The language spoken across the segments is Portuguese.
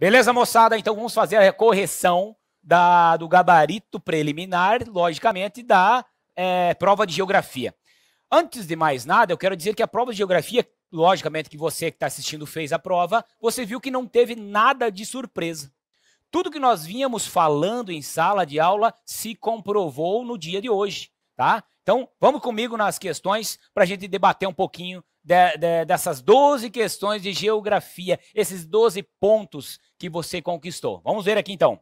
Beleza, moçada? Então vamos fazer a correção do gabarito preliminar, logicamente, da prova de geografia. Antes de mais nada, eu quero dizer que a prova de geografia, logicamente que você que está assistindo fez a prova, você viu que não teve nada de surpresa. Tudo que nós vínhamos falando em sala de aula se comprovou no dia de hoje, tá? Então, vamos comigo nas questões para a gente debater um pouquinho dessas 12 questões de geografia, esses 12 pontos que você conquistou. Vamos ver aqui, então.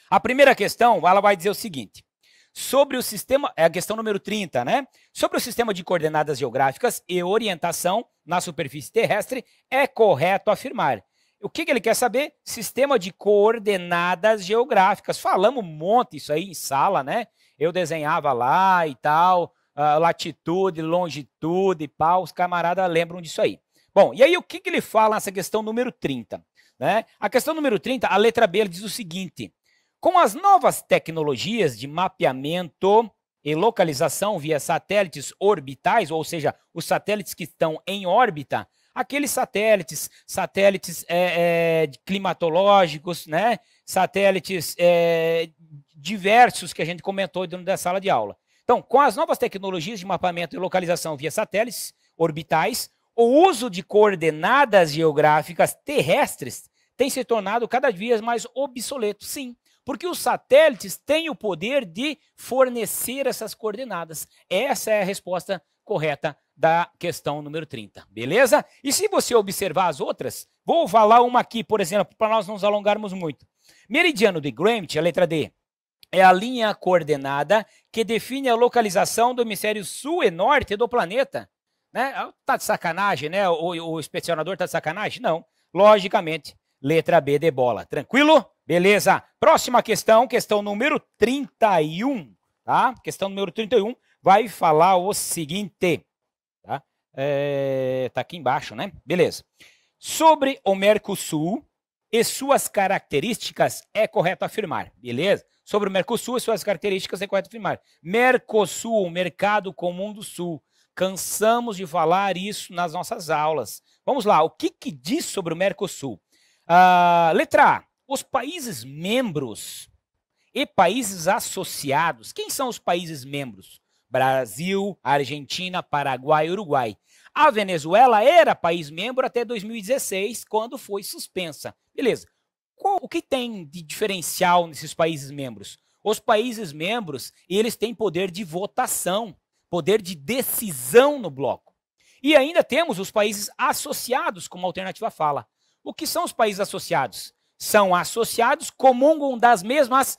A primeira questão, ela vai dizer o seguinte. Sobre o sistema, é a questão número 30, né? Sobre o sistema de coordenadas geográficas e orientação na superfície terrestre, é correto afirmar. O que ele quer saber? Sistema de coordenadas geográficas. Falamos um monte isso aí em sala, né? Eu desenhava lá e tal, latitude, longitude, pá, os camaradas lembram disso aí. Bom, e aí o que ele fala nessa questão número 30? Né? A questão número 30, a letra B, ele diz o seguinte. Com as novas tecnologias de mapeamento e localização via satélites orbitais, ou seja, os satélites que estão em órbita, aqueles satélites climatológicos, né? Satélites diversos que a gente comentou dentro da sala de aula. Então, com as novas tecnologias de mapeamento e localização via satélites orbitais, o uso de coordenadas geográficas terrestres tem se tornado cada vez mais obsoleto, sim. Porque os satélites têm o poder de fornecer essas coordenadas. Essa é a resposta correta da questão número 30, beleza? E se você observar as outras, vou falar uma aqui, por exemplo, para nós não nos alongarmos muito. Meridiano de Greenwich, a letra D, é a linha coordenada que define a localização do hemisfério sul e norte do planeta. Né? Tá de sacanagem, né? O inspecionador tá de sacanagem? Não. Logicamente, letra B de bola. Tranquilo? Beleza. Próxima questão, questão número 31. Tá? Questão número 31 vai falar o seguinte. Tá? Tá aqui embaixo, né? Beleza. Sobre o Mercosul e suas características, é correto afirmar. Beleza? Sobre o Mercosul e suas características, é correto afirmar. Mercosul, Mercado Comum do Sul. Cansamos de falar isso nas nossas aulas. Vamos lá, o que diz sobre o Mercosul? Letra A, os países membros e países associados. Quem são os países membros? Brasil, Argentina, Paraguai, Uruguai. A Venezuela era país membro até 2016, quando foi suspensa. Beleza. O que tem de diferencial nesses países membros? Os países membros, eles têm poder de votação, poder de decisão no bloco. E ainda temos os países associados, como a alternativa fala. O que são os países associados? São associados, comungam das mesmas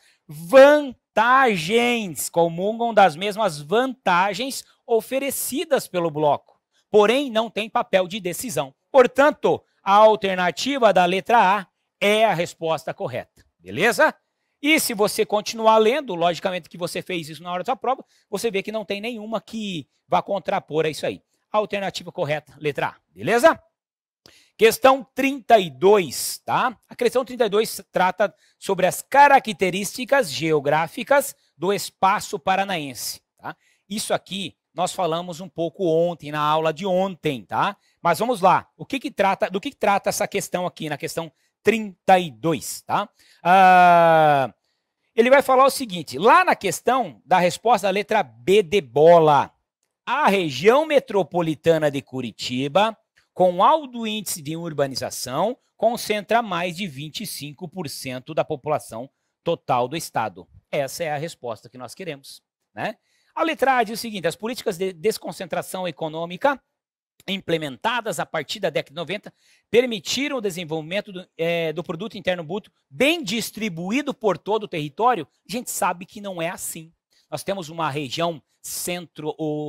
vantagens, oferecidas pelo bloco, porém não tem papel de decisão. Portanto, a alternativa da letra A é a resposta correta, beleza? E se você continuar lendo, logicamente que você fez isso na hora da sua prova, você vê que não tem nenhuma que vá contrapor a isso aí. A alternativa correta, letra A, beleza? Questão 32, tá? A questão 32 trata sobre as características geográficas do espaço paranaense, tá? Isso aqui nós falamos um pouco ontem, na aula de ontem, tá? Mas vamos lá, do que trata essa questão aqui, na questão 32, tá? Ele vai falar o seguinte, lá na questão da resposta da letra B de bola, a região metropolitana de Curitiba, com alto índice de urbanização, concentra mais de 25% da população total do estado. Essa é a resposta que nós queremos, né? A letra A diz o seguinte, as políticas de desconcentração econômica implementadas a partir da década de 90 permitiram o desenvolvimento do produto interno bruto bem distribuído por todo o território. A gente sabe que não é assim. Nós temos uma região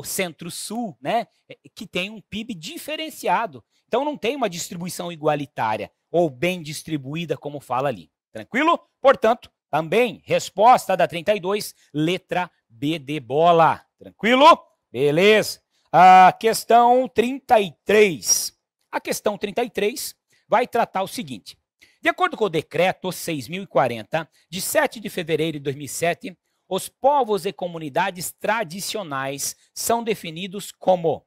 centro-sul, né, que tem um PIB diferenciado. Então não tem uma distribuição igualitária ou bem distribuída, como fala ali. Tranquilo? Portanto, também resposta da 32, letra B de bola. Tranquilo? Beleza. A questão 33. A questão 33 vai tratar o seguinte. De acordo com o decreto 6.040, de 7 de fevereiro de 2007, os povos e comunidades tradicionais são definidos como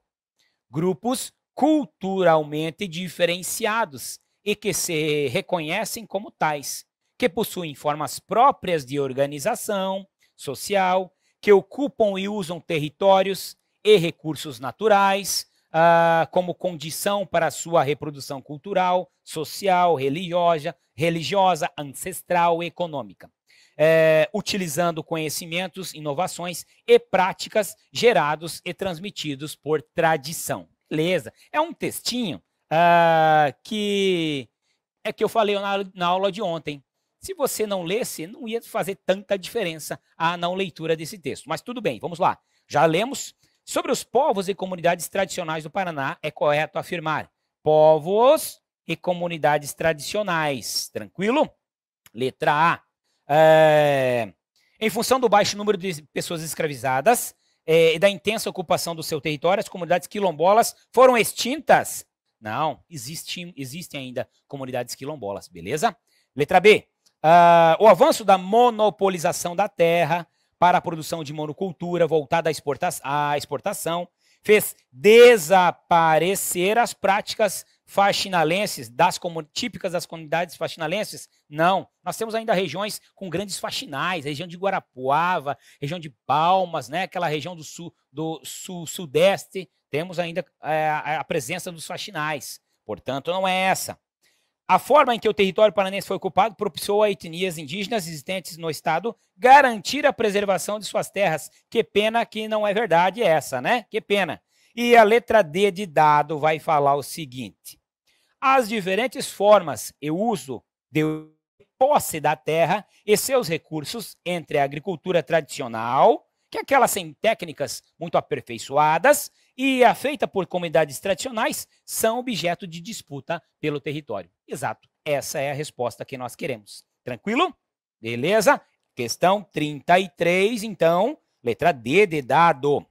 grupos culturalmente diferenciados e que se reconhecem como tais, que possuem formas próprias de organização social, que ocupam e usam territórios e recursos naturais como condição para a sua reprodução cultural, social, religiosa, ancestral e econômica. Utilizando conhecimentos, inovações e práticas gerados e transmitidos por tradição. Beleza? É um textinho que eu falei na aula de ontem. Se você não lesse, não ia fazer tanta diferença a não leitura desse texto. Mas tudo bem, vamos lá. Já lemos. Sobre os povos e comunidades tradicionais do Paraná, é correto afirmar povos e comunidades tradicionais. Tranquilo? Letra A. Em função do baixo número de pessoas escravizadas e da intensa ocupação do seu território, as comunidades quilombolas foram extintas? Não, existem ainda comunidades quilombolas, beleza? Letra B. O avanço da monopolização da terra para a produção de monocultura voltada à exportação fez desaparecer as práticas faxinalenses, típicas das comunidades faxinalenses? Não. Nós temos ainda regiões com grandes faxinais, região de Guarapuava, região de Palmas, né? Aquela região do sudeste, temos ainda a presença dos faxinais. Portanto, não é essa. A forma em que o território paranense foi ocupado propiciou a etnias indígenas existentes no estado garantir a preservação de suas terras. Que pena que não é verdade essa, né? Que pena. E a letra D de dado vai falar o seguinte: as diferentes formas e uso de posse da terra e seus recursos entre a agricultura tradicional, que é aquela sem técnicas muito aperfeiçoadas, e a feita por comunidades tradicionais, são objeto de disputa pelo território. Exato, essa é a resposta que nós queremos. Tranquilo? Beleza? Questão 33, então, letra D de dado.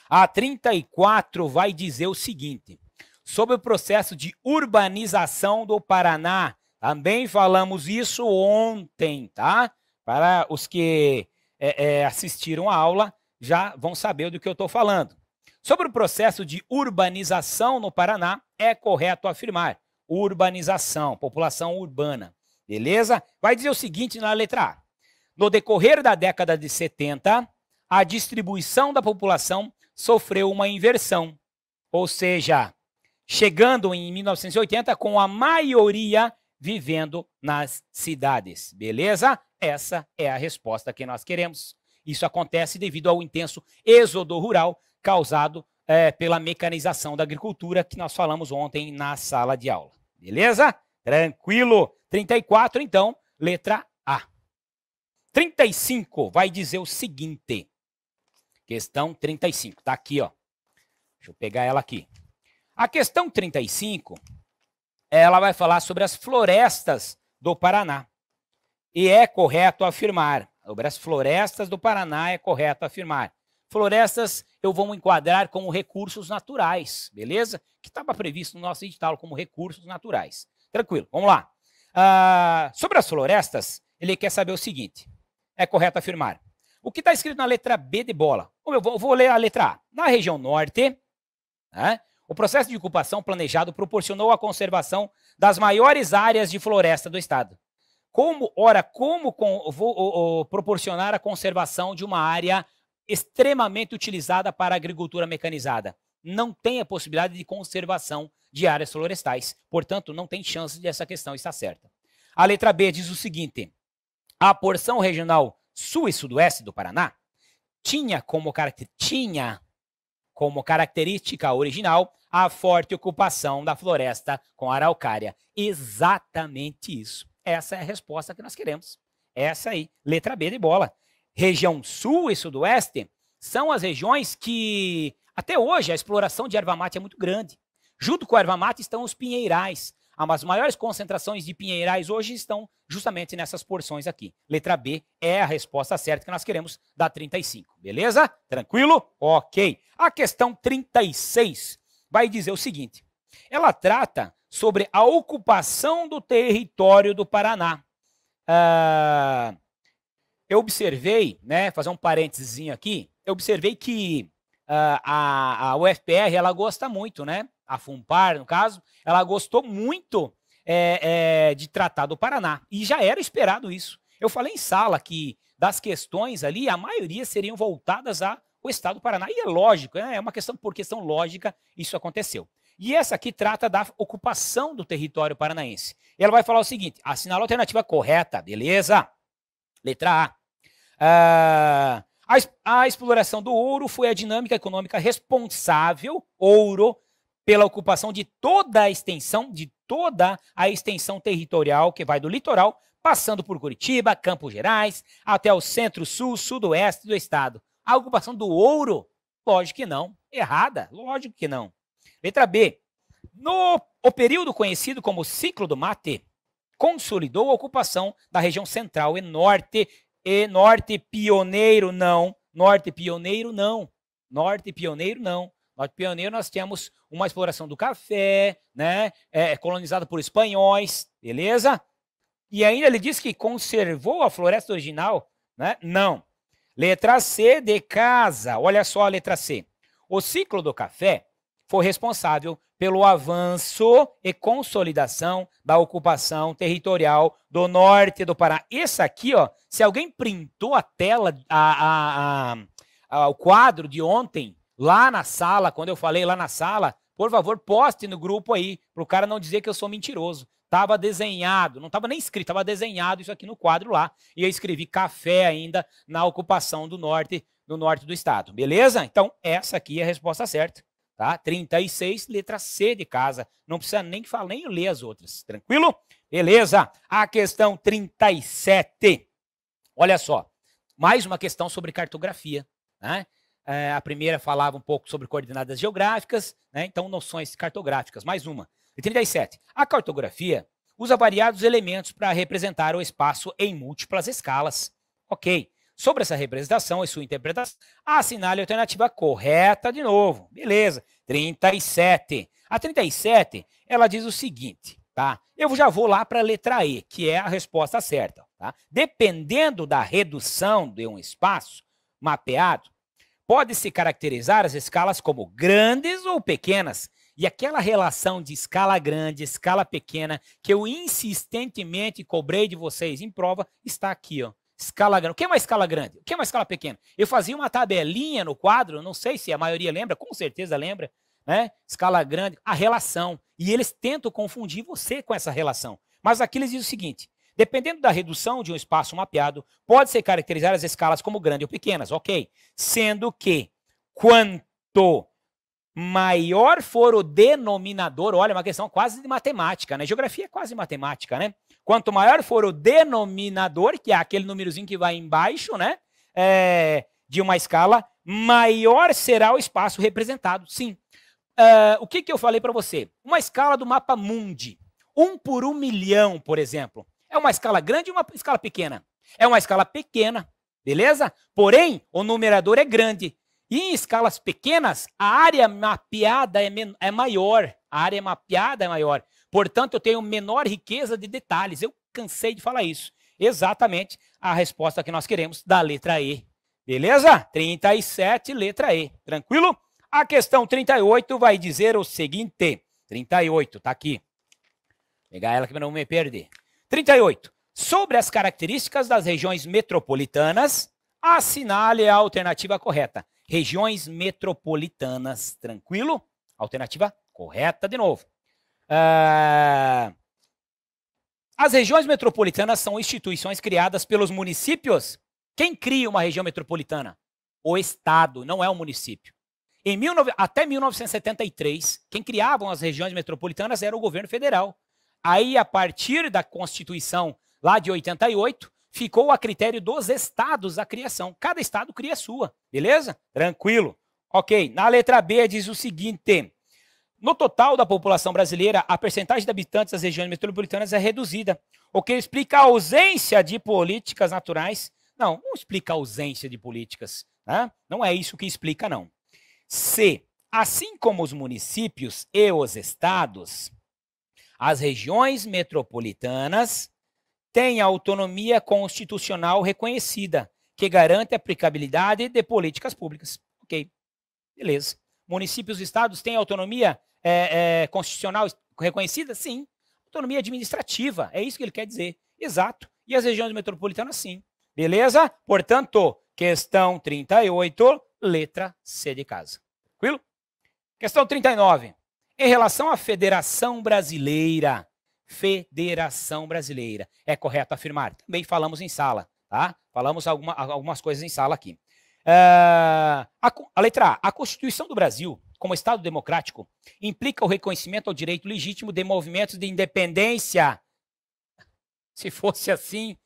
A 34 vai dizer o seguinte: sobre o processo de urbanização do Paraná. Também falamos isso ontem, tá? Para os que assistiram a aula, já vão saber do que eu estou falando. Sobre o processo de urbanização no Paraná, é correto afirmar: urbanização, população urbana. Beleza? Vai dizer o seguinte na letra A: no decorrer da década de 70, a distribuição da população sofreu uma inversão, ou seja, chegando em 1980 com a maioria vivendo nas cidades. Beleza? Essa é a resposta que nós queremos. Isso acontece devido ao intenso êxodo rural causado pela mecanização da agricultura que nós falamos ontem na sala de aula. Beleza? Tranquilo. 34, então, letra A. 35 vai dizer o seguinte. Questão 35. Tá aqui, ó. Deixa eu pegar ela aqui. A questão 35, ela vai falar sobre as florestas do Paraná. E é correto afirmar. Sobre as florestas do Paraná é correto afirmar. Florestas eu vou enquadrar como recursos naturais, beleza? Que estava previsto no nosso edital como recursos naturais. Tranquilo, vamos lá. Sobre as florestas, ele quer saber o seguinte. É correto afirmar. O que está escrito na letra B de bola? Eu vou ler a letra A. Na região norte, né, o processo de ocupação planejado proporcionou a conservação das maiores áreas de floresta do estado. Como proporcionar a conservação de uma área extremamente utilizada para a agricultura mecanizada? Não tem a possibilidade de conservação de áreas florestais. Portanto, não tem chance de essa questão estar certa. A letra B diz o seguinte: a porção regional sul e sudoeste do Paraná tinha como característica original a forte ocupação da floresta com araucária. Exatamente isso. Essa é a resposta que nós queremos. Essa aí, letra B de bola. Região sul e sudoeste são as regiões que, até hoje, a exploração de erva mate é muito grande. Junto com a erva mate estão os pinheirais. As maiores concentrações de pinheirais hoje estão justamente nessas porções aqui. Letra B é a resposta certa que nós queremos da 35. Beleza? Tranquilo? Ok. A questão 36 vai dizer o seguinte. Ela trata sobre a ocupação do território do Paraná. Eu observei, né, fazer um parênteses aqui, eu observei que a UFPR, ela gosta muito, né, a FUNPAR, no caso, ela gostou muito de tratar do Paraná. E já era esperado isso. Eu falei em sala que das questões ali, a maioria seriam voltadas ao estado do Paraná. E é lógico, é uma questão, por questão lógica, isso aconteceu. E essa aqui trata da ocupação do território paranaense. E ela vai falar o seguinte: assinala a alternativa correta, beleza? Letra A. A exploração do ouro foi a dinâmica econômica responsável, ouro, pela ocupação de toda a extensão territorial que vai do litoral, passando por Curitiba, Campos Gerais, até o centro-sul, sudoeste do estado. A ocupação do ouro? Lógico que não. Errada? Lógico que não. Letra B. O período conhecido como ciclo do mate consolidou a ocupação da região central e norte pioneiro não. Norte pioneiro não. Norte pioneiro não. Norte pioneiro nós temos uma exploração do café, né? Colonizado por espanhóis, beleza? E ainda ele diz que conservou a floresta original, né? Não. Letra C de casa. Olha só a letra C. O ciclo do café foi responsável pelo avanço e consolidação da ocupação territorial do norte do Pará. Esse aqui, ó, se alguém printou a tela, o quadro de ontem, lá na sala, quando eu falei lá na sala, por favor, poste no grupo aí, para o cara não dizer que eu sou mentiroso. Estava desenhado, não estava nem escrito, estava desenhado isso aqui no quadro lá. E eu escrevi café ainda na ocupação do norte do estado. Beleza? Então, essa aqui é a resposta certa. Tá? 36, letra C de casa. Não precisa nem falar, nem ler as outras. Tranquilo? Beleza. A questão 37. Olha só. Mais uma questão sobre cartografia. Né? A primeira falava um pouco sobre coordenadas geográficas, né? Então noções cartográficas. Mais uma. 37. A cartografia usa variados elementos para representar o espaço em múltiplas escalas. Ok. Sobre essa representação e sua interpretação, assinale a alternativa correta de novo. Beleza. 37. A 37, ela diz o seguinte, tá? Eu já vou lá para a letra E, que é a resposta certa, tá? Dependendo da redução de um espaço mapeado, pode-se caracterizar as escalas como grandes ou pequenas. E aquela relação de escala grande, escala pequena, que eu insistentemente cobrei de vocês em prova, está aqui, ó. Escala grande. O que é uma escala grande? O que é uma escala pequena? Eu fazia uma tabelinha no quadro, não sei se a maioria lembra, com certeza lembra, né? Escala grande, a relação. E eles tentam confundir você com essa relação. Mas aqui eles dizem o seguinte: dependendo da redução de um espaço mapeado, pode-se caracterizar as escalas como grandes ou pequenas, ok? Sendo que, quanto maior for o denominador, olha, uma questão quase de matemática, né? Geografia é quase matemática, né? Quanto maior for o denominador, que é aquele númerozinho que vai embaixo, né? De uma escala, maior será o espaço representado. Sim. O que eu falei para você? Uma escala do mapa mundi. 1 por 1 milhão, por exemplo. É uma escala grande ou uma escala pequena? É uma escala pequena, beleza? Porém, o numerador é grande. E em escalas pequenas, a área mapeada é maior. A área mapeada é maior. Portanto, eu tenho menor riqueza de detalhes. Eu cansei de falar isso. Exatamente a resposta que nós queremos da letra E. Beleza? 37, letra E. Tranquilo? A questão 38 vai dizer o seguinte. 38, tá aqui. Vou pegar ela aqui para não me perder. 38. Sobre as características das regiões metropolitanas, assinale a alternativa correta. Regiões metropolitanas. Tranquilo? Alternativa correta de novo. As regiões metropolitanas são instituições criadas pelos municípios. Quem cria uma região metropolitana? O Estado, não é o município. Até 1973, quem criavam as regiões metropolitanas era o governo federal. Aí, a partir da Constituição lá de 88, ficou a critério dos estados a criação. Cada estado cria a sua, beleza? Tranquilo. Ok, na letra B diz o seguinte: no total da população brasileira, a percentagem de habitantes das regiões metropolitanas é reduzida, o que explica a ausência de políticas naturais. Não explica a ausência de políticas, né? Não é isso que explica, não. C. Assim como os municípios e os estados, as regiões metropolitanas têm autonomia constitucional reconhecida, que garante a aplicabilidade de políticas públicas. Ok, beleza. Municípios e estados têm autonomia constitucional reconhecida? Sim. Autonomia administrativa, é isso que ele quer dizer. Exato. E as regiões metropolitanas, sim. Beleza? Portanto, questão 38, letra C de casa. Tranquilo? Questão 39. Em relação à Federação Brasileira, é correto afirmar? Também falamos em sala, tá? Falamos algumas coisas em sala aqui. A letra A. A Constituição do Brasil, como Estado democrático, implica o reconhecimento ao direito legítimo de movimentos de independência. Se fosse assim,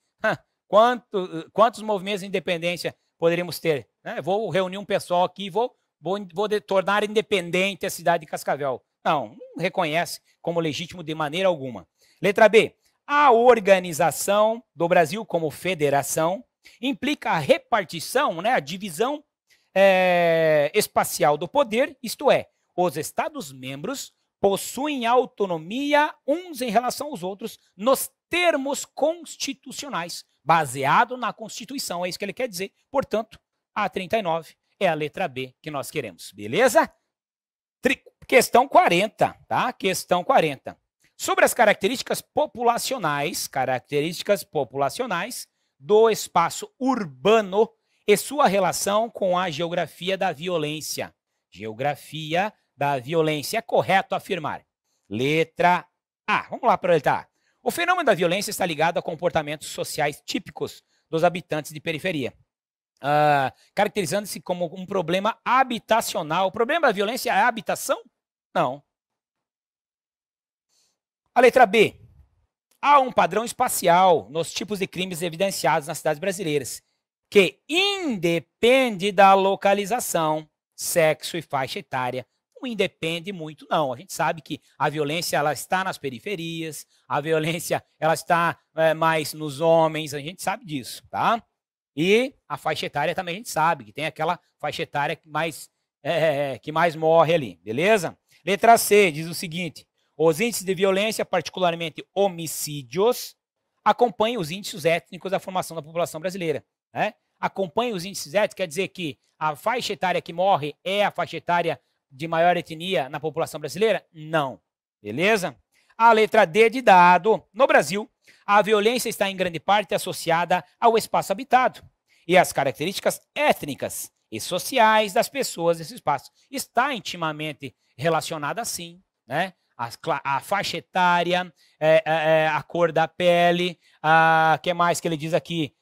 quantos movimentos de independência poderíamos ter? Vou reunir um pessoal aqui e vou tornar independente a cidade de Cascavel. Não reconhece como legítimo de maneira alguma. Letra B. A organização do Brasil como federação implica a repartição, a divisão espacial do poder, isto é, os Estados-membros possuem autonomia uns em relação aos outros nos termos constitucionais, baseado na Constituição, é isso que ele quer dizer. Portanto, a 39 é a letra B que nós queremos, beleza? Questão 40, tá? Questão 40. Sobre as características populacionais do espaço urbano e sua relação com a geografia da violência. Geografia da violência. É correto afirmar. Letra A. Vamos lá para a letra A. O fenômeno da violência está ligado a comportamentos sociais típicos dos habitantes de periferia, caracterizando-se como um problema habitacional. O problema da violência é a habitação? Não. A letra B. Há um padrão espacial nos tipos de crimes evidenciados nas cidades brasileiras, que independe da localização, sexo e faixa etária. Não independe muito, não. A gente sabe que a violência ela está nas periferias, a violência ela está mais nos homens, a gente sabe disso, tá? E a faixa etária também a gente sabe, que tem aquela faixa etária que mais morre ali, beleza? Letra C diz o seguinte: os índices de violência, particularmente homicídios, acompanham os índices étnicos da formação da população brasileira. Acompanha os índices étnicos, quer dizer que a faixa etária que morre é a faixa etária de maior etnia na população brasileira? Não. Beleza? A letra D de dado. No Brasil, a violência está em grande parte associada ao espaço habitado e às características étnicas e sociais das pessoas desse espaço. Está intimamente relacionada, sim, a faixa etária, a cor da pele, o que mais que ele diz aqui?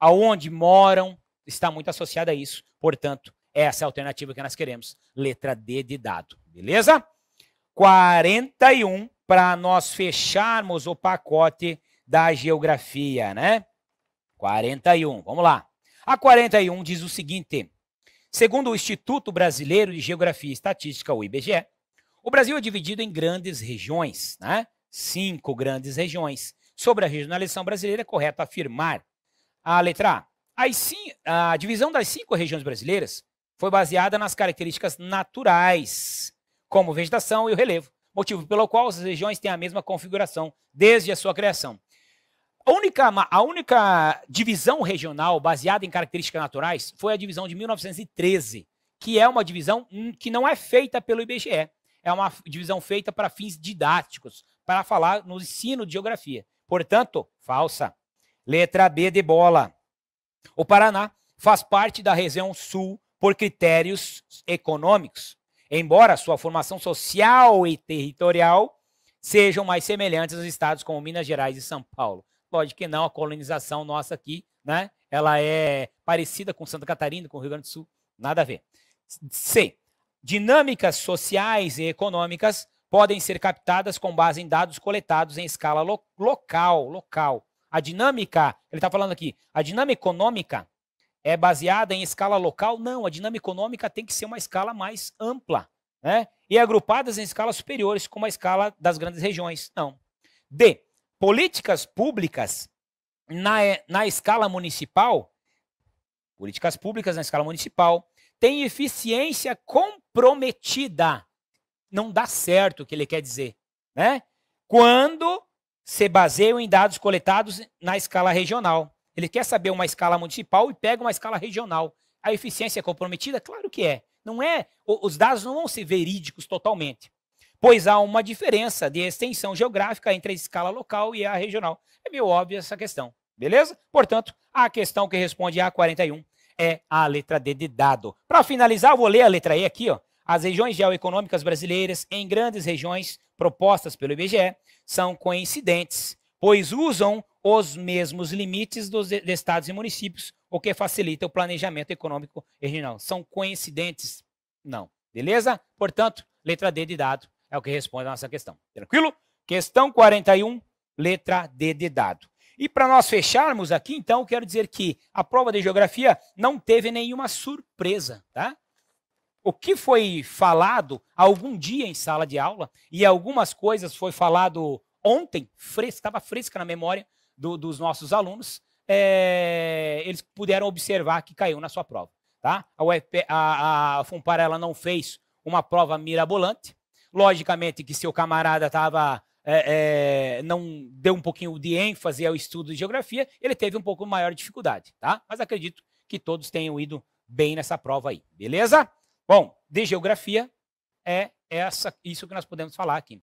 Aonde moram, está muito associada a isso. Portanto, essa é a alternativa que nós queremos. Letra D de dado. Beleza? 41 para nós fecharmos o pacote da geografia, 41, vamos lá. A 41 diz o seguinte: segundo o Instituto Brasileiro de Geografia e Estatística, o IBGE, o Brasil é dividido em grandes regiões, 5 grandes regiões. Sobre a regionalização brasileira, é correto afirmar. A letra A. A divisão das 5 regiões brasileiras foi baseada nas características naturais, como vegetação e o relevo, motivo pelo qual as regiões têm a mesma configuração desde a sua criação. A única divisão regional baseada em características naturais foi a divisão de 1913, que é uma divisão que não é feita pelo IBGE. É uma divisão feita para fins didáticos, para falar no ensino de geografia. Portanto, falsa. Letra B de bola. O Paraná faz parte da região sul por critérios econômicos, embora sua formação social e territorial sejam mais semelhantes aos estados como Minas Gerais e São Paulo. Lógico que não, a colonização nossa aqui, ela é parecida com Santa Catarina, com o Rio Grande do Sul, nada a ver. C. Dinâmicas sociais e econômicas podem ser captadas com base em dados coletados em escala local. A dinâmica, ele está falando aqui, a dinâmica econômica é baseada em escala local? Não, a dinâmica econômica tem que ser uma escala mais ampla, e agrupadas em escalas superiores, como a escala das grandes regiões. Não. D. Políticas públicas na escala municipal, têm eficiência comprometida. Não dá certo o que ele quer dizer, quando se baseiam em dados coletados na escala regional. Ele quer saber uma escala municipal e pega uma escala regional. A eficiência é comprometida? Claro que é. Não é. Os dados não vão ser verídicos totalmente. pois há uma diferença de extensão geográfica entre a escala local e a regional. É meio óbvio essa questão, beleza? Portanto, a questão que responde a 41 é a letra D de dado. Para finalizar, eu vou ler a letra E aqui, ó. As regiões geoeconômicas brasileiras, em grandes regiões propostas pelo IBGE, são coincidentes, pois usam os mesmos limites dos estados e municípios, o que facilita o planejamento econômico regional. São coincidentes? Não. Beleza? Portanto, letra D de dado é o que responde a nossa questão. Tranquilo? Questão 41, letra D de dado. E para nós fecharmos aqui, então, quero dizer que a prova de geografia não teve nenhuma surpresa, tá? O que foi falado algum dia em sala de aula, e algumas coisas foi falado ontem, estava fresca na memória dos nossos alunos, eles puderam observar que caiu na sua prova. Tá? A FUNPAR ela não fez uma prova mirabolante. Logicamente que seu camarada não deu um pouquinho de ênfase ao estudo de geografia, ele teve um pouco maior dificuldade. Tá? Mas acredito que todos tenham ido bem nessa prova aí. Beleza? Bom, de geografia é isso que nós podemos falar aqui.